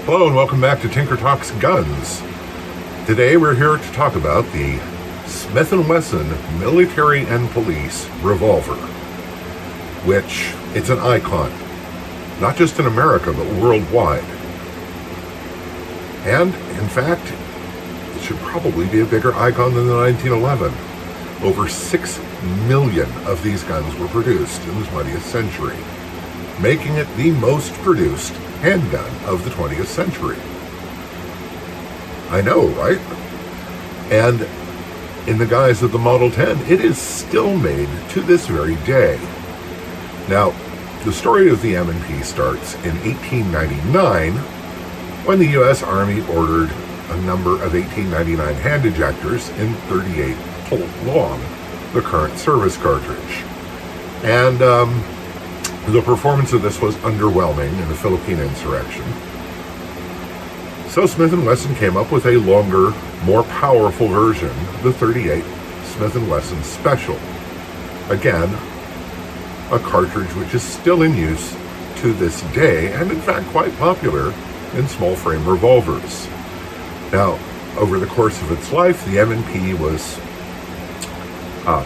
Hello and welcome back to Tinker Talks Guns. Today we're here to talk about the Smith & Wesson Military and Police Revolver, which it's an icon, not just in America but worldwide. And in fact, it should probably be a bigger icon than the 1911. Over 6 million of these guns were produced in the 20th century, making it the most produced handgun of the 20th century. I know, right? And in the guise of the Model 10, it is still made to this very day. Now, the story of the M&P starts in 1899 when the U.S. Army ordered a number of 1899 hand ejectors in 38 Colt long, the current service cartridge. And the performance of this was underwhelming in the Philippine insurrection. So Smith & Wesson came up with a longer, more powerful version, the 38 Smith & Wesson Special. Again, a cartridge which is still in use to this day, and in fact quite popular in small frame revolvers. Now, over the course of its life, the M&P was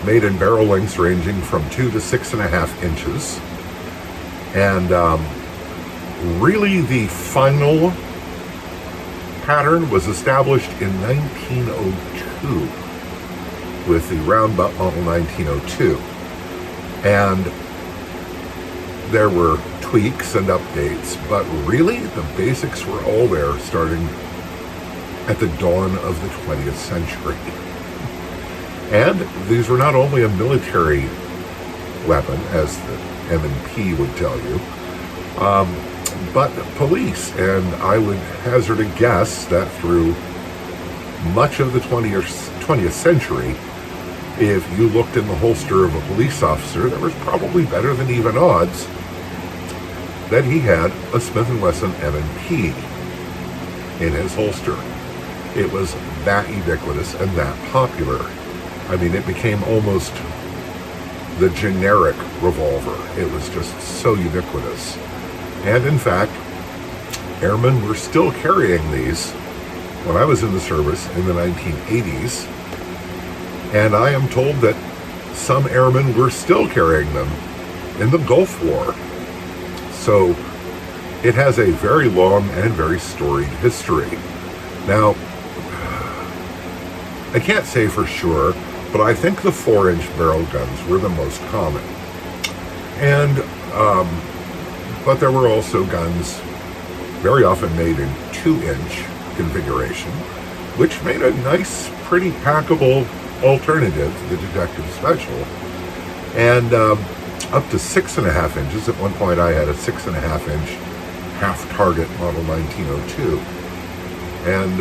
made in barrel lengths ranging from 2 to 6.5 inches. And really the final pattern was established in 1902 with the round butt model 1902. And there were tweaks and updates, but really the basics were all there starting at the dawn of the 20th century. And these were not only a military weapon, as the M&P would tell you, but police. And I would hazard a guess that through much of the 20th century, if you looked in the holster of a police officer, there was probably better than even odds that he had a Smith & Wesson M&P in his holster. It was that ubiquitous and that popular. I mean, it became almost the generic revolver. It was just so ubiquitous. And in fact, airmen were still carrying these when I was in the service in the 1980s. And I am told that some airmen were still carrying them in the Gulf War. So it has a very long and very storied history. Now, I can't say for sure, but I think the 4-inch barrel guns were the most common. And, but there were also guns very often made in 2-inch configuration, which made a nice, pretty packable alternative to the Detective Special. And up to 6.5 inches. At one point I had a 6.5-inch half-target model 1902. And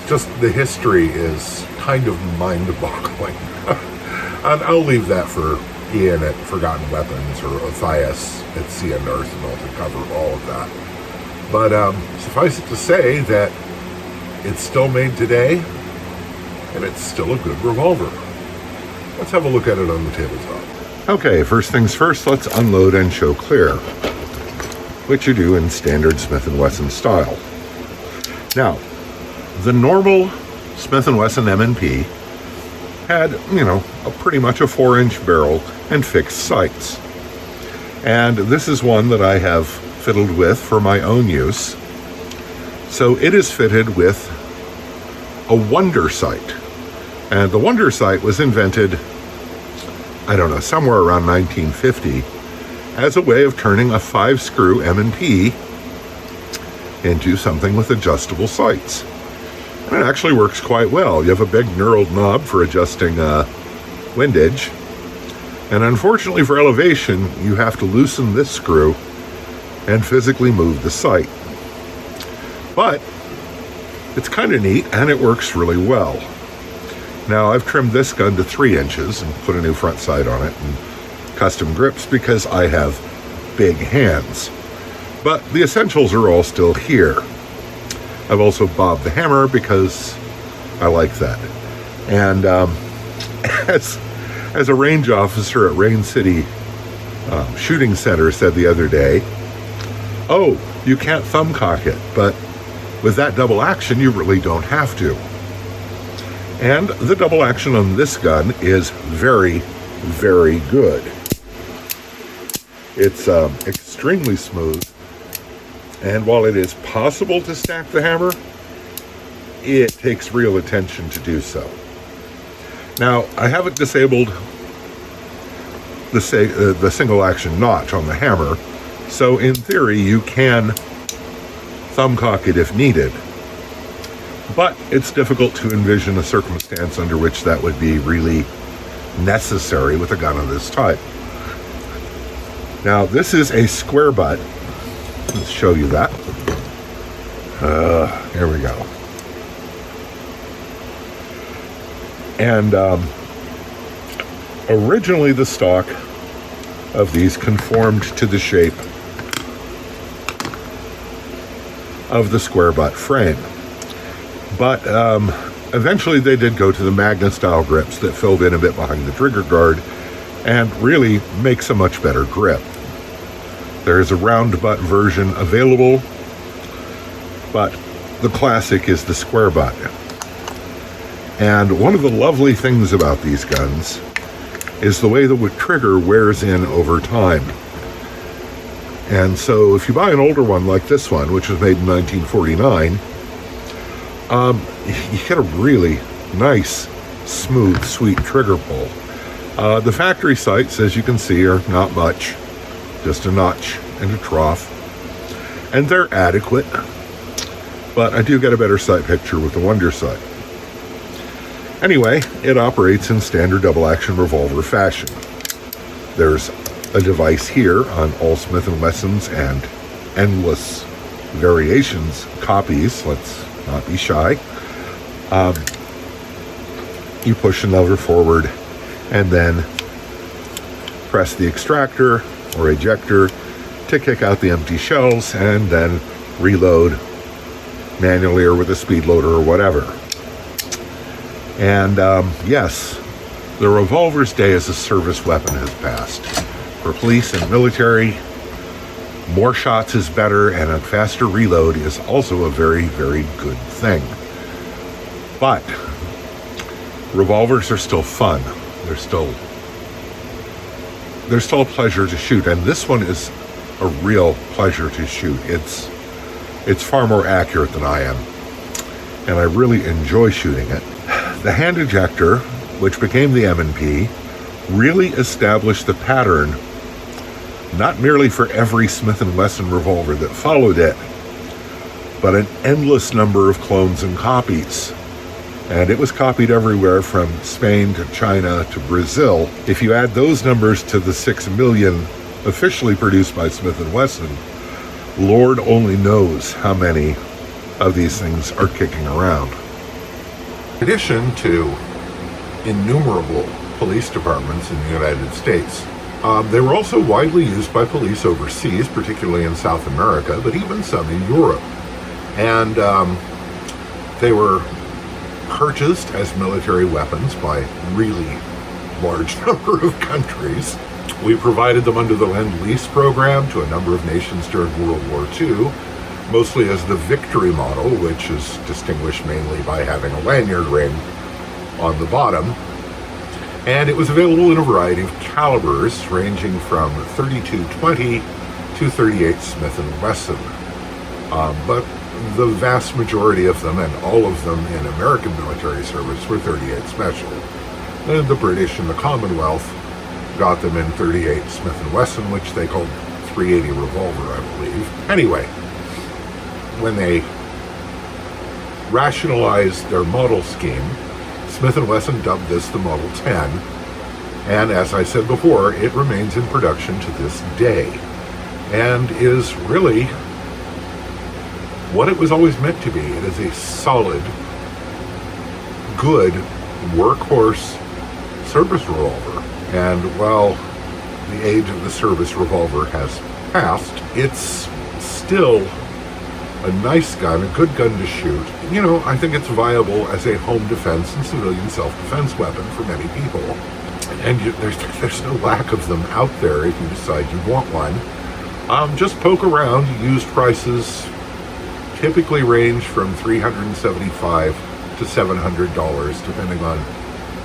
just the history is kind of mind-boggling. And I'll leave that for Ian at Forgotten Weapons or Othias at Sea and Arsenal to cover all of that. But suffice it to say that it's still made today, and it's still a good revolver. Let's have a look at it on the tabletop. Okay, first things first, let's unload and show clear, which you do in standard Smith & Wesson style. Now, the normal Smith & Wesson M&P had, pretty much a 4-inch barrel and fixed sights. And this is one that I have fiddled with for my own use. So it is fitted with a Wonder sight. And the Wonder sight was invented, somewhere around 1950 as a way of turning a 5-screw M&P into something with adjustable sights. And it actually works quite well. You have a big knurled knob for adjusting windage. And unfortunately for elevation, you have to loosen this screw and physically move the sight. But it's kind of neat and it works really well. Now I've trimmed this gun to 3 inches and put a new front sight on it and custom grips because I have big hands. But the essentials are all still here. I've also bobbed the hammer because I like that. And as a range officer at Rain City Shooting Center said the other day, oh, you can't thumb cock it, but with that double action, you really don't have to. And the double action on this gun is very, very good. It's extremely smooth, and while it is possible to stack the hammer, it takes real attention to do so. Now, I haven't disabled the single action notch on the hammer, so in theory you can thumb cock it if needed, but it's difficult to envision a circumstance under which that would be really necessary with a gun of this type. Now, this is a square butt. Let's show you that. Here we go. And originally the stock of these conformed to the shape of the square butt frame. But eventually they did go to the Magna style grips that filled in a bit behind the trigger guard and really makes a much better grip. There is a round butt version available, but the classic is the square butt. And one of the lovely things about these guns is the way the trigger wears in over time. And so if you buy an older one like this one, which was made in 1949, you get a really nice, smooth, sweet trigger pull. The factory sights, as you can see, are not much, just a notch and a trough. And they're adequate, but I do get a better sight picture with the Wonder Sight. Anyway, it operates in standard double-action revolver fashion. There's a device here on all Smith & Wessons and endless variations, copies, let's not be shy. You push the lever forward and then press the extractor or ejector to kick out the empty shells and then reload manually or with a speed loader or whatever. And yes, the revolver's day as a service weapon has passed. For police and military, more shots is better, and a faster reload is also a very, very good thing. But revolvers are still fun. They're still a pleasure to shoot, and this one is a real pleasure to shoot. It's far more accurate than I am, and I really enjoy shooting it. The hand ejector, which became the M&P, really established the pattern not merely for every Smith & Wesson revolver that followed it, but an endless number of clones and copies. And it was copied everywhere from Spain to China to Brazil. If you add those numbers to the 6 million officially produced by Smith & Wesson, Lord only knows how many of these things are kicking around. In addition to innumerable police departments in the United States, they were also widely used by police overseas, particularly in South America, but even some in Europe. And they were purchased as military weapons by really large number of countries. We provided them under the Lend-Lease program to a number of nations during World War II, mostly as the Victory model, which is distinguished mainly by having a lanyard ring on the bottom. And it was available in a variety of calibers, ranging from .32-20 to .38 Smith & Wesson. But the vast majority of them, and all of them in American military service, were .38 Special. And the British and the Commonwealth got them in .38 Smith & Wesson, which they called .380 revolver, I believe. Anyway, when they rationalized their model scheme, Smith & Wesson dubbed this the Model 10, and as I said before, it remains in production to this day, and is really what it was always meant to be. It is a solid, good, workhorse service revolver, and while the age of the service revolver has passed, it's still a nice gun, a good gun to shoot. You know, I think it's viable as a home defense and civilian self-defense weapon for many people. And there's no lack of them out there if you decide you want one. Just poke around. Used prices typically range from $375 to $700, depending on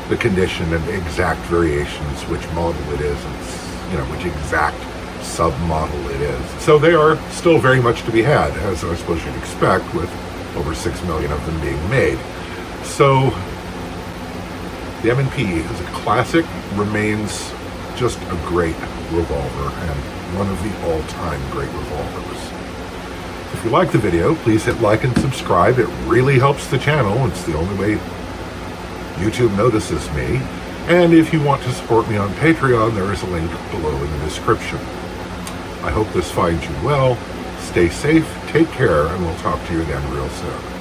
the condition and exact variations, which model it is, and which exact sub-model it is. So they are still very much to be had, as I suppose you'd expect, with over 6 million of them being made. So the M&P is a classic, remains just a great revolver, and one of the all-time great revolvers. If you like the video, please hit like and subscribe. It really helps the channel. It's the only way YouTube notices me. And if you want to support me on Patreon, there is a link below in the description. I hope this finds you well. Stay safe, take care, and we'll talk to you again real soon.